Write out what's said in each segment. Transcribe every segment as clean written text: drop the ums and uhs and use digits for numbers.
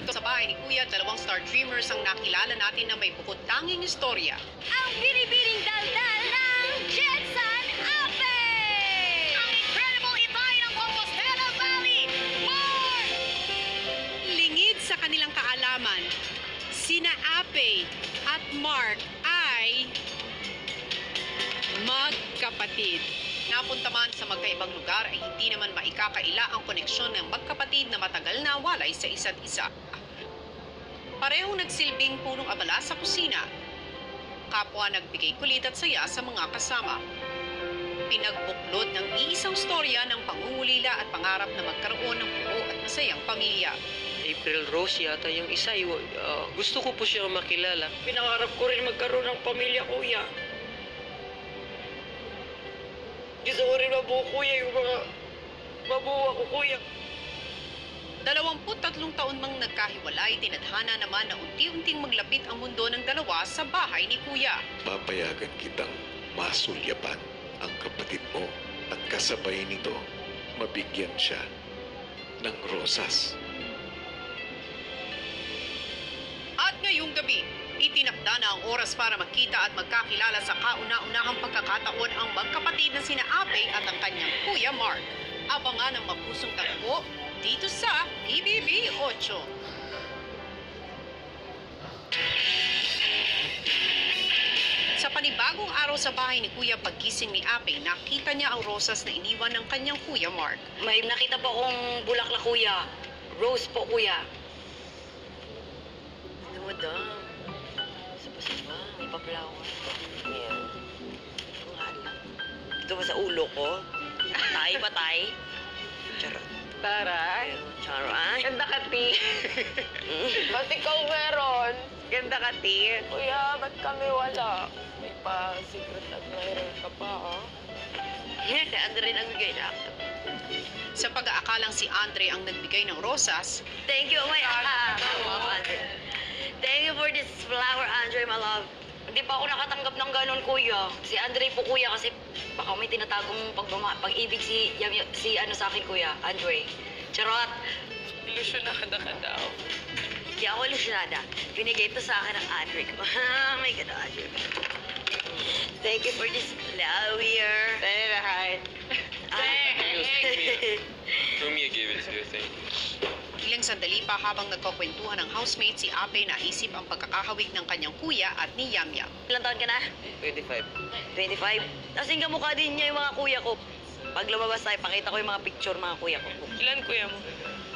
Sa bahay ni Kuya, 2 star dreamers ang nakilala natin na may bukod tanging istorya. Ang binibining daldal ng Jetson Ape! Ang incredible itay ng Compostela Valley, Mark! Lingid sa kanilang kaalaman, sina Ape at Mark ay magkapatid. Napunta man sa magkaibang lugar ay hindi naman maikakaila ang koneksyon ng magkapatid na matagal na walay sa isa't isa. Parehong nagsilbing punong abala sa kusina. Kapwa nagbigay kulit at saya sa mga kasama. Pinagbuklod ng iisang storya ng pangungulila at pangarap na magkaroon ng buo at masayang pamilya. April Rose yata yung isa. Gusto ko po siya makilala. Pinangarap ko rin magkaroon ng pamilya, kuya. Gusto ko rin mabuo, kuya, yung mga mabuo ako, kuya. 23 taon mang nagkahiwalay, tinadhana naman na unti-unting maglapit ang mundo ng dalawa sa bahay ni Kuya. Papayagan kitang masulyapan ang kapatid mo at kasabay nito, mabigyan siya ng rosas. At ngayong gabi, itinakda na ang oras para magkita at magkakilala sa kauna-unahang pagkakataon ang magkapatid na sina Ape at ang kanyang Kuya Mark. Abangan ang mapusong tagpo dito sa PBB 8. Sa panibagong araw sa bahay ni Kuya paggising ni Ape, nakita niya ang rosas na iniwan ng kanyang Kuya Mark. May nakita po akong bulaklak, kuya. Rose po, kuya. Ano, madam? Sapa-sapa, may pa-flower. Ayan. Ang halang. Ito ba sa ulo ko? Patay. Charot. Taray. Charot. Ganda ka, Ti. Ba't ikaw meron? Ganda ka, Ti. Kuya, ba't kami wala? May pa-secret admirer ka pa, ha? Si Andre ang bigay na ako. Sa pag-aakalang si Andre ang nagbigay ng rosas, Thank you, my Andre. Thank you for this flower, Andre, my love. Hindi pa ako nakatanggap ng ganun, kuya. Si Andre po, kuya, kasi baka may tinatagong pag-ibig si ano sa akin, kuya. Andre. Charot. Ilusyonada ka daw. Hindi ako ilusyonada. Binigay ito sa akin ng Andre ko. My God, Andre. Thank you for this flower. Tayo lahat. Rumia gave it to you, I think. ilang sandali pa habang nagkukwentuhan ng housemate, si Ape naisip ang pagkakahawig ng kanyang kuya at ni Yamyam. Ilang taon ka na? 25. 25? Kasing kamukha din niya yung mga kuya ko. Pag lumabas tayo, pakita ko yung mga picture mga kuya ko. Ilan kuya mo?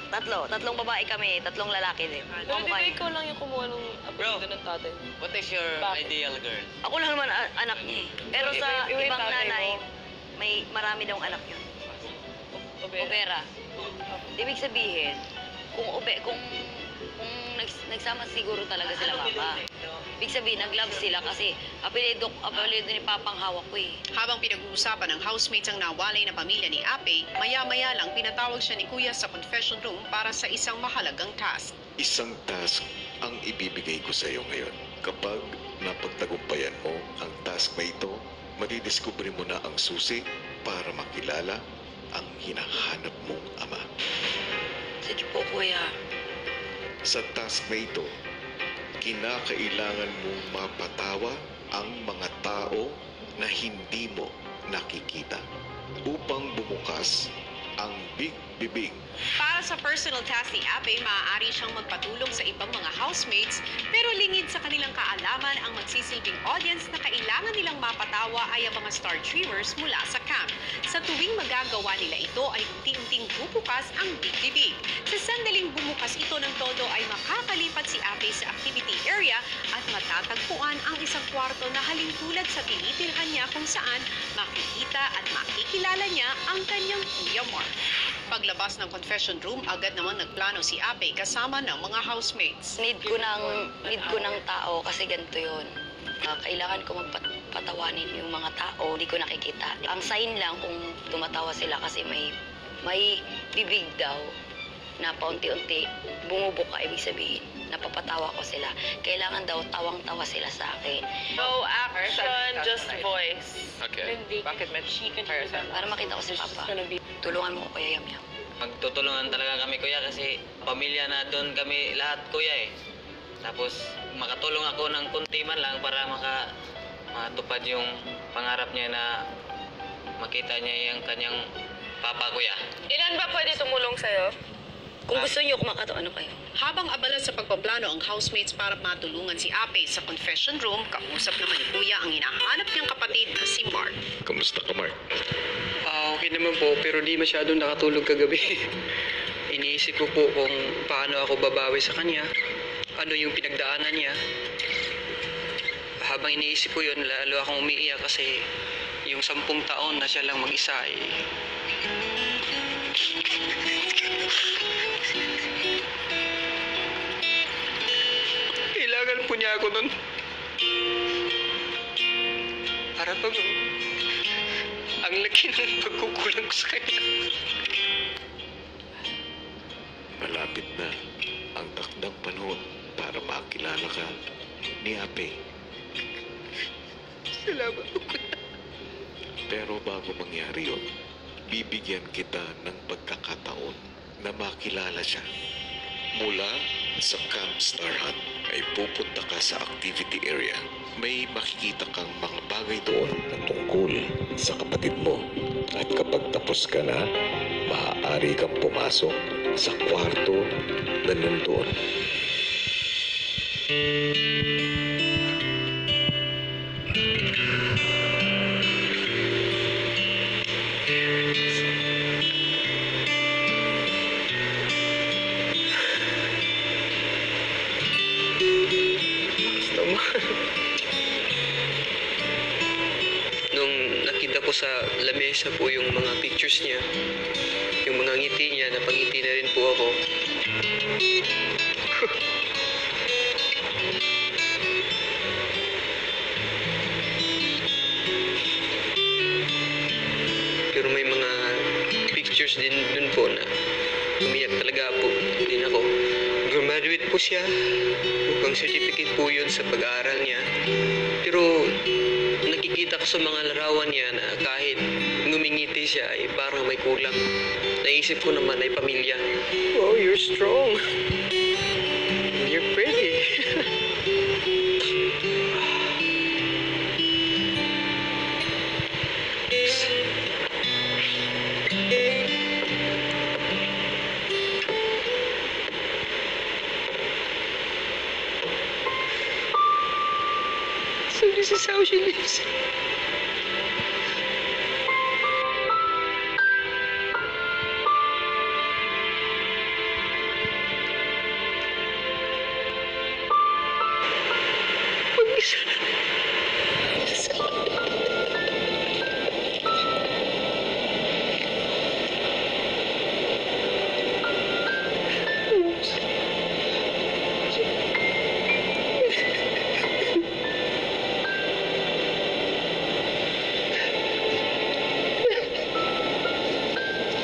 Tatlong babae kami, tatlong lalaki din. Pero di ba ikaw lang yung kumuha ng apelido ng tatay? What is your Bakit? ideal girl? Ako lang naman anak niya eh. Pero sa Iba yung ibang tatay nanay, mo. may marami daw anak yun. Obera. Opera. Ibig sabihin, kung nagsama siguro talaga sila papa. Ibig sabihin, nag-love sila kasi apelido ni Papang hawak ko eh. Habang pinag-uusapan ng housemates ang nawalay na pamilya ni Ape, maya-maya lang pinatawag siya ni Kuya sa confession room para sa isang mahalagang task. Isang task ang ibibigay ko sa iyo ngayon. Kapag napagtagumpayan mo ang task na ito, madidiskubre mo na ang susi para makilala ang hinahanap mong ama. Sige po, kuya. Sa task na ito, kinakailangan mong mapatawa ang mga tao na hindi mo nakikita upang bumukas ang big-bibig. Para sa personal task ni Ape, maaari siyang magpatulong sa ibang mga housemates, pero lingid sa kanilang kaalaman ang magsisilbing audience na kailangan nilang mapatawa ay ang mga star dreamers mula sa camp. Sa tuwing magagawa nila ito ay unti-unting bubukas ang big-bibig. Sa sandaling bumukas ito ng todo ay makakalipat si Ape sa activity area at matatagpuan ang isang kwarto na halintulad sa tinitirhan niya kung saan makikita at makikilala niya ang kanyang Kuya Mark. Paglabas ng confession room, agad namang nagplano si Ape kasama ng mga housemates. Need ko ng tao kasi ganito yun. Kailangan ko magpatawanin yung mga tao, di ko nakikita. Ang sign lang kung tumatawa sila kasi may bibig daw na paunti-unti bumubuka, ibig sabihin napapatawa ko sila. Kailangan daw tawang-tawa sila sa akin. No action, just voice. Okay. Bakit may she can Hire Para makita ko si Papa. Tulungan mo ko, Kuya Yamyam. magtutulungan talaga kami kuya kasi pamilya na doon kami lahat kuya eh. Tapos makatulong ako ng kunti man lang para matupad yung pangarap niya na makita niya yung kanyang papa kuya. Ilan ba pwede tumulong sa'yo? Kung gusto niyo ano kayo? Habang abala sa pagpaplano ang housemates para matulungan si Ape sa confession room, kausap naman ni Kuya ang hinahanap niyang kapatid na si Mark. Kamusta ka, Mark? Okay naman po, pero di masyadong nakatulog kagabi. Iniisip ko po kung paano ako babawi sa kanya, ano yung pinagdaanan niya. Habang iniisip ko yun, lalo akong umiiyak kasi yung 10 taon na siya lang mag-isa kailangan po niya ako nun. Para bang ang laki ng pagkukulang ko sa kanya. Malapit na ang takdang panahon para makilala ka ni Ape. Salamat po. Pero bago mangyari yun, bibigyan kita ng pagkakataon na makilala siya. Mula sa Camp Star Hut ay pupunta ka sa activity area. May makikita kang mga bagay doon na tungkol sa kapatid mo. At kapag tapos ka na, maaari kang pumasok sa kwarto na nandun. Nung nakita ko sa lamesa po yung mga pictures niya, yung mga ngiti niya, napangiti na rin po ako. Pero may mga pictures din dun po na umiyak talaga po din ako. Graduate po siya. Mukhang certificate po yun sa pag-aaral niya. Pero nakikita ko sa mga larawan niya na kahit ngumingiti siya ay parang may kulang. Naisip ko naman ay pamilya. Oh, you're strong. You're pretty. So this is how she lives. Mag-isa.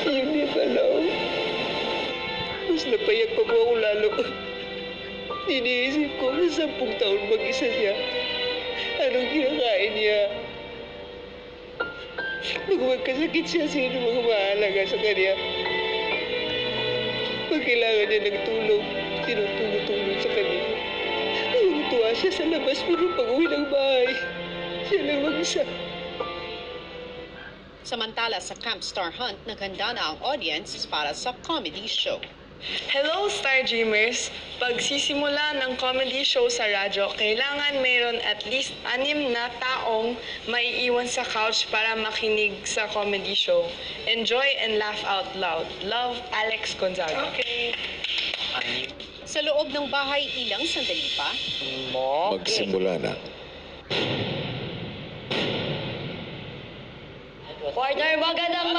Hindi palaw. Mas napayak pa po ako lalo. Iniisip ko sa 10 taon mag-isa siya. Anong kinakain niya? Pag magkasakit siya, sino mga mahalaga sa kanya? Pag kailangan niya ng tulong, tinutulong sa kanya. Tuwa siya sa labas, pero pag-uwi ng bahay, siya lang mag-isa. Samantala sa Camp Star Hunt, naghanda na ang audience para sa comedy show. Hello, Star Dreamers! Pagsisimula ng comedy show sa radyo, kailangan mayroon at least 6 na taong maiiwan sa couch para makinig sa comedy show. Enjoy and laugh out loud. Love, Alex Gonzaga. Okay. Sa loob ng bahay, ilang sandali pa, Magsimula na. Partner, magandang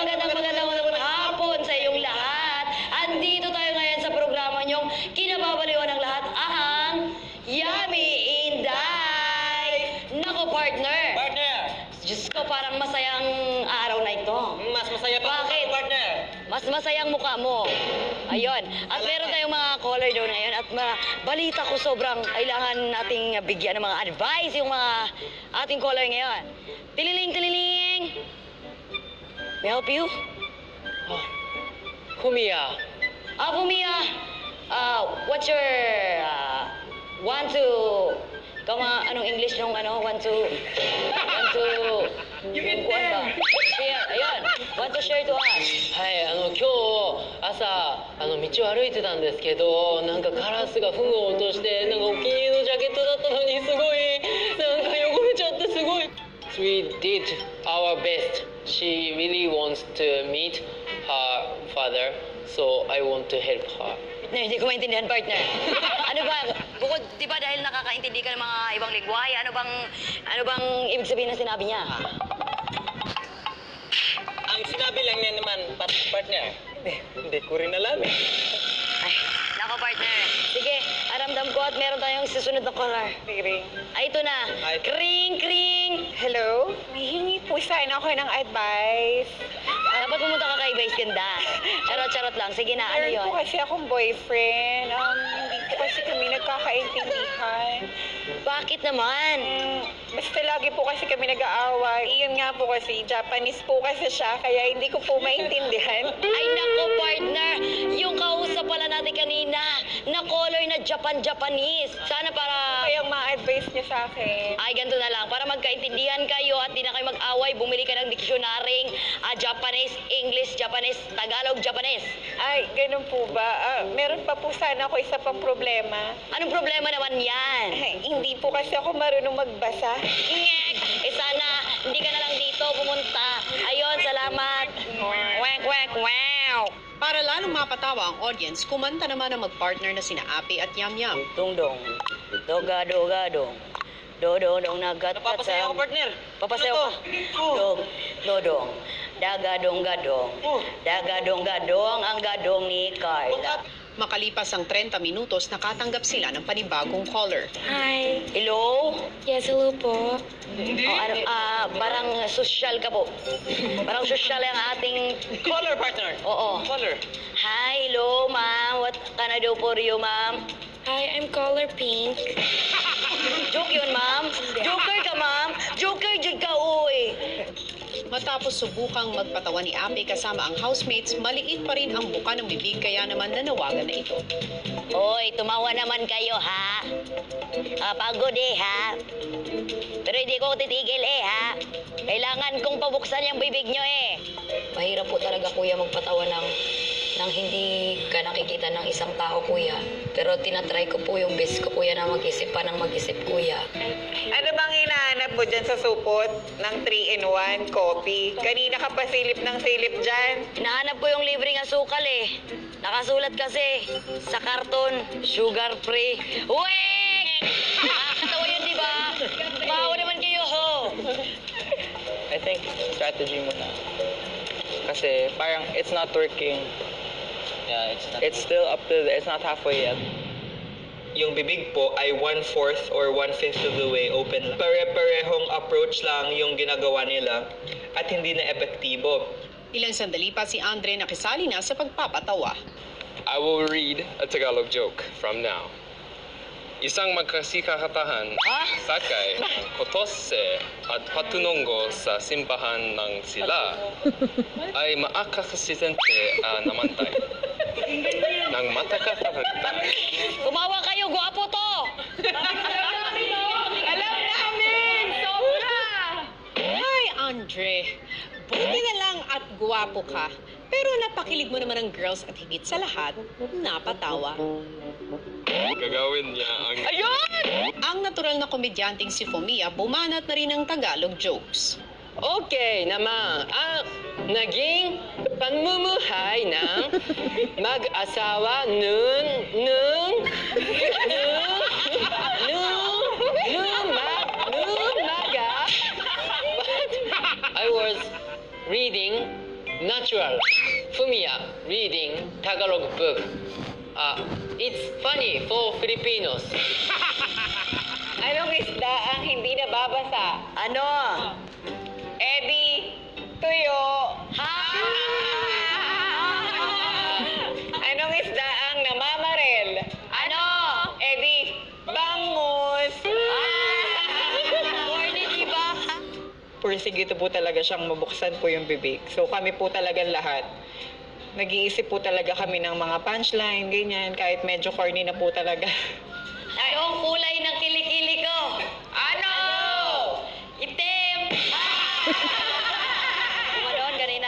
hapon sa iyong lahat. Andito tayo ngayon sa programa niyong kinababaliwan ng lahat, ang Yummy Inday! Nako, partner! Partner! Diyos ko, parang masayang araw na ito. Mas masaya pa Bakit? partner. Mas masayang mukha mo. Ayun. At meron tayong mga caller doon ngayon. At balita ko sobrang kailangan nating bigyan ng mga advice yung mga ating caller ngayon. Tililing! May I help you? Oh. Fumiya. Fumiya, what's your, 1, 2, anong English nung 1, 2, 1, 2, yung kuwan ba? Share, ayun, want to share to us. はい、今日朝道を歩いてたんですけど、なんかカラスが糞を落として、なんかお気に入りのジャケットだったのにすごいなんか汚れちゃってすごい。We did our best. She really wants to meet her father, so I want to help her. Partner, hindi ko maintindihan, partner. Ano ba, bukod, di ba dahil nakakaintindi ka ng mga ibang ligway, ano bang ibig sabihin na sinabi niya? Ang sinabi lang niya naman, partner, hindi ko rin alam eh. Ay, nako partner. Sige, aramdam ko at meron tayong susunod na caller. Ring. Ay, ito na. Ay. Kring, kring! Hello? May hingi po sana ako ng advice. Dapat pumunta ka kay Vice Ganda. Charot-charot lang. Sige na, ano Meron yun? po kasi akong boyfriend. Hindi po kasi kami nagkakaintindihan. Bakit naman? Basta lagi po kasi kami nag-aaway. Iyon nga po kasi, Japanese po kasi siya, kaya hindi ko po maintindihan. Ay, nako, partner. Yung kausap pala natin kanina, na color na Japanese. Sana para... Kaya ma-advise niyo sa akin. Ay, ganito na lang. Para magkaintindihan kayo at di na kayo mag-away, bumili ka ng diksyonareng Japanese, English, Japanese, Tagalog, Japanese. Ay, ganun po ba? Meron pa po sana ako isa pang problema. Anong problema naman yan? Ay, hindi po kasi ako marunong magbasa. Ngek! Sana, hindi ka na lang dito pumunta. Ayun, salamat. Wek, wek, wow! Para lalong mapatawa ang audience, kumanta naman ang mag-partner na sina Ape at Yam Yam. Dong-dong. Doga-doga-dong. Do-do-dong nagat. Napapasaya ako, partner. Papasayaw ka. Oh. Dong, dodong. Dagadong-gadong. Oh. Dagadong-gadong ang gadong ni Carla. Makalipas ang 30 minutos, nakatanggap sila ng panibagong caller. Hi. Hello? Yes, hello po. Parang social ka po. Parang social ang ating... Caller, partner. Oo. Caller. Hi, hello, ma'am. What can I do for you, ma'am? Hi, I'm color pink. Joke yun, ma'am. Joker ka, ma'am. Joker, jud ka, uy. Matapos subukang magpatawa ni Ape kasama ang housemates, maliit pa rin ang buka ng bibig kaya naman nanawagan na ito. Hoy, tumawa naman kayo, ha? Pagod eh, ha? Pero hindi ko titigil eh, ha? Kailangan kong pabuksan yung bibig nyo eh. Mahirap po talaga, kuya, magpatawa ng hindi ka nakikita ng isang tao, kuya. Pero tinatry ko po yung best ko, kuya, na mag-isip pa ng mag-isip, kuya. Ano bang hinahanap mo dyan sa supot ng 3-in-1 coffee? Kanina ka pa silip ng silip dyan. Nahanap ko yung libreng asukal eh. Nakasulat kasi sa karton, sugar free. Wek! Nakakatawa yun, di ba? Bawa naman kayo, ho! I think strategy muna. Kasi parang it's not working. Yeah, it's still up to it's not halfway yet. Yung bibig po ay 1/4 or 1/5 of the way open lang. Pare-parehong approach lang yung ginagawa nila at hindi na epektibo. Ilang sandali pa si Andre nakisali na sa pagpapatawa. I will read a Tagalog joke from now. Isang magkasikakatahan sakay ng kotose at patunongo sa simbahan ng sila ay maakakasistente namantay. Nang matakakapagtay. Tumawa kayo, guwapo to! Alam namin! Sobra! Hi, Andre. Buti na lang at guwapo ka. Pero napakilig mo naman ang girls at higit sa lahat, napatawa. Gagawin niya ang... Ang natural na komedyanteng si Fumiya bumanat na rin ng Tagalog jokes. Okay naman, ang naging pamumuhay ng mag-asawa nung maga. I was reading natural. Fumiya reading Tagalog book. It's funny for Filipinos. Anong isda ang hindi nababasa? Ano? Eddie, tuyo. Anong isda ang namamarel? Ano? Eddie, bangus. Corny, di ba? Porsigido po talaga siyang mabuksan po yung bibig. So kami po talagang lahat nag-iisip po talaga kami ng mga punchline, ganyan, kahit medyo corny na po talaga. Anong kulay ng kilikili ko? Ano? Itim! Gumanon kanina.